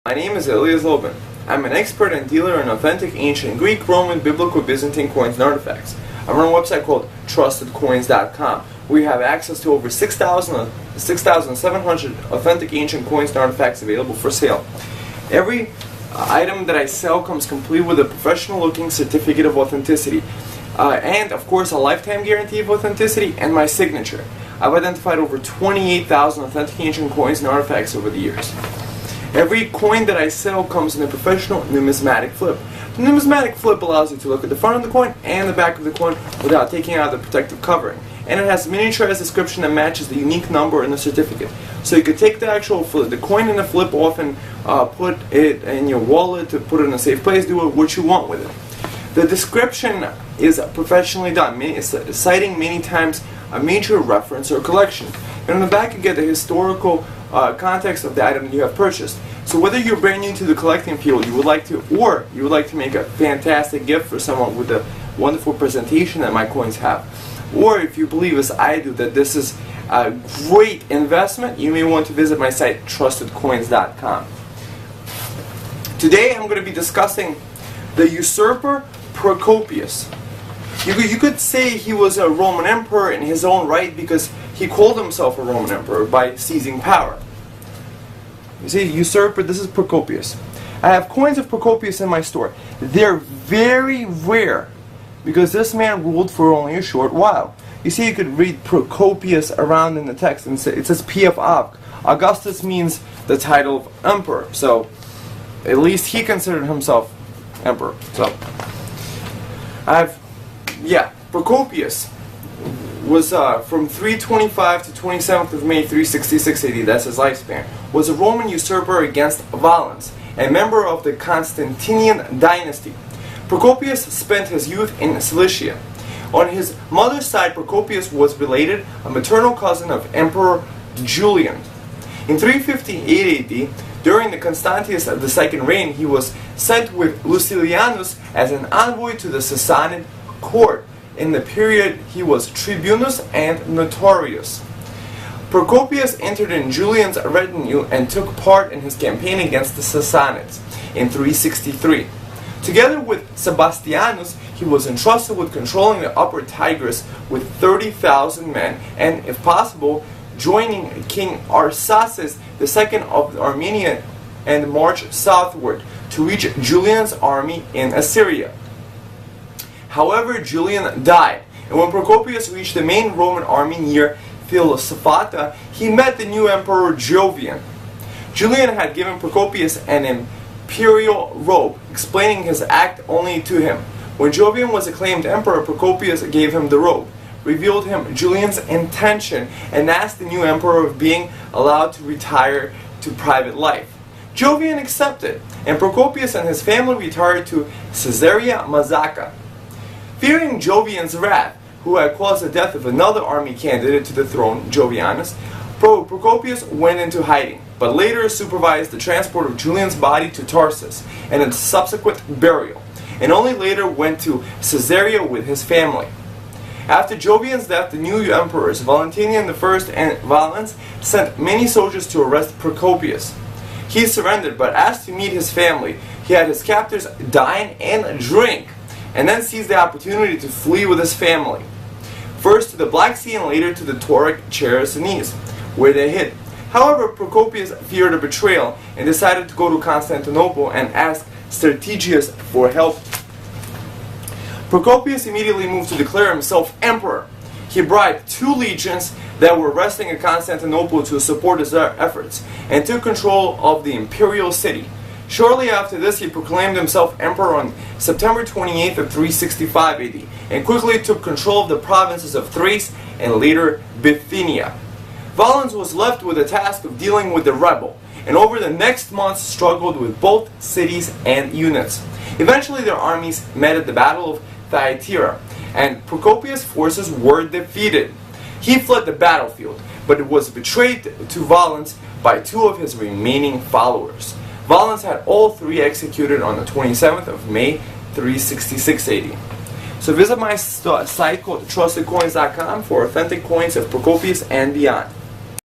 My name is Lydia. I'm an expert and dealer in authentic ancient Greek, Roman, Biblical, Byzantine coins and artifacts. I run a website called trustedcoins.com. We have access to over 6,700 authentic ancient coins and artifacts available for sale. Every item that I sell comes complete with a professional looking certificate of authenticity. And of course a lifetime guarantee of authenticity and my signature. I've identified over 28,000 authentic ancient coins and artifacts over the years. Every coin that I sell comes in a professional numismatic flip. The numismatic flip allows you to look at the front of the coin and the back of the coin without taking out the protective covering. And it has a miniaturized description that matches the unique number in the certificate. So you could take the actual flip, the coin in the flip off and put it in your wallet to put it in a safe place, do what you want with it. The description is professionally done, citing many times a major reference or collection. And on the back you get the historical context of the item you have purchased. So whether you're brand new to the collecting field, you would like to make a fantastic gift for someone with the wonderful presentation that my coins have, or if you believe as I do that this is a great investment, you may want to visit my site trustedcoins.com. Today I'm going to be discussing the usurper Procopius. You could say he was a Roman emperor in his own right because he called himself a Roman emperor by seizing power. You see, usurper, this is Procopius. I have coins of Procopius in my store. They're very rare because this man ruled for only a short while. You see, you could read Procopius around in the text and it says P of Aug. Augustus means the title of emperor, so at least he considered himself emperor. So, Procopius was from 325 to 27th of May 366 AD, that's his lifespan, was a Roman usurper against Valens, a member of the Constantinian dynasty. Procopius spent his youth in Cilicia. On his mother's side, Procopius was related, a maternal cousin of Emperor Julian. In 358 AD, during the Constantius II reign, he was sent with Lucilianus as an envoy to the Sassanid court. In the period, he was tribunus and notorius. Procopius entered in Julian's retinue and took part in his campaign against the Sassanids in 363. Together with Sebastianus, he was entrusted with controlling the upper Tigris with 30,000 men and, if possible, joining King Arsaces II of Armenia and march southward to reach Julian's army in Assyria. However, Julian died, and when Procopius reached the main Roman army near Philosophata, he met the new emperor Jovian. Julian had given Procopius an imperial robe, explaining his act only to him. When Jovian was acclaimed emperor, Procopius gave him the robe, revealed him Julian's intention, and asked the new emperor if being allowed to retire to private life. Jovian accepted, and Procopius and his family retired to Caesarea Mazaca. Fearing Jovian's wrath, who had caused the death of another army candidate to the throne, Jovianus, Procopius went into hiding, but later supervised the transport of Julian's body to Tarsus and its subsequent burial, and only later went to Caesarea with his family. After Jovian's death, the new emperors, Valentinian I and Valens, sent many soldiers to arrest Procopius. He surrendered, but asked to meet his family. He had his captors dine and drink, and then seized the opportunity to flee with his family. First to the Black Sea and later to the Tauric Chersonese, where they hid. However, Procopius feared a betrayal and decided to go to Constantinople and ask Strategius for help. Procopius immediately moved to declare himself emperor. He bribed 2 legions that were resting in Constantinople to support his efforts, and took control of the imperial city. Shortly after this, he proclaimed himself emperor on September 28th of 365 AD, and quickly took control of the provinces of Thrace and later Bithynia. Valens was left with the task of dealing with the rebel, and over the next months struggled with both cities and units. Eventually their armies met at the Battle of Thyatira, and Procopius' forces were defeated. He fled the battlefield, but was betrayed to Valens by 2 of his remaining followers. Valens had all 3 executed on the 27th of May 366 AD. So visit my site called trustedcoins.com for authentic coins of Procopius and beyond.